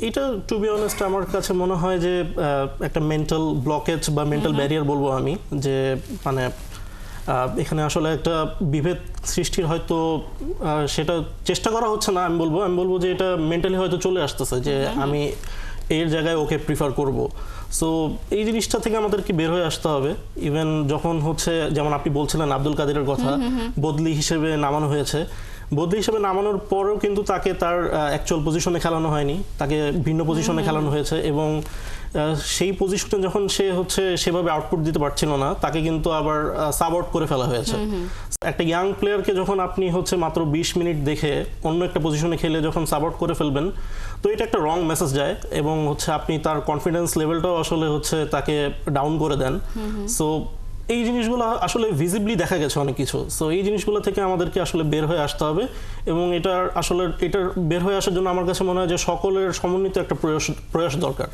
এটা two be honest আমার কাছে মনে হয় যে একটা মেন্টাল ব্লকেজ বা মেন্টাল ব্যারিয়ার বলবো আমি, যে মানে এখানে আসলে একটা বিভেদ সৃষ্টির হয়তো সেটা চেষ্টা করা হচ্ছে না। আমি বলবো যে এটা মেন্টালি হয়তো চলে আসতেছে যে আমি এর জায়গায় ওকে প্রিফার করব। সো এই জিনিসটা থেকে আমাদেরকে বের হয়ে আসতে হবে। ইভেন যখন হচ্ছে যেমন আপনি বলছিলেন আব্দুল কাদেরের কথা, বদলি হিসেবে নামানো হয়েছে, বদলি হিসেবে নামানোর পরেও কিন্তু তাকে তার অ্যাকচুয়াল পজিশনে খেলানো হয়নি, তাকে ভিন্ন পজিশনে খেলানো হয়েছে এবং সেই পজিশনে যখন সে হচ্ছে সেভাবে আউটপুট দিতে পারছিল না, তাকে কিন্তু আবার সাব আউট করে ফেলা হয়েছে। একটা ইয়াং প্লেয়ারকে যখন আপনি হচ্ছে মাত্র 20 মিনিট দেখে অন্য একটা পজিশনে খেলে যখন সাব আউট করে ফেলবেন, তো এটা একটা রং মেসেজ যায় এবং হচ্ছে আপনি তার কনফিডেন্স লেভেলটাও আসলে হচ্ছে তাকে ডাউন করে দেন। সো এই জিনিসগুলো আসলে ভিজিবলি দেখা গেছে অনেক কিছু। সো এই জিনিসগুলো থেকে আমাদেরকে আসলে বের হয়ে আসতে হবে এবং এটার বের হয়ে আসার জন্য আমার কাছে মনে হয় যে সকলের সমন্বিত একটা প্রয়াস দরকার।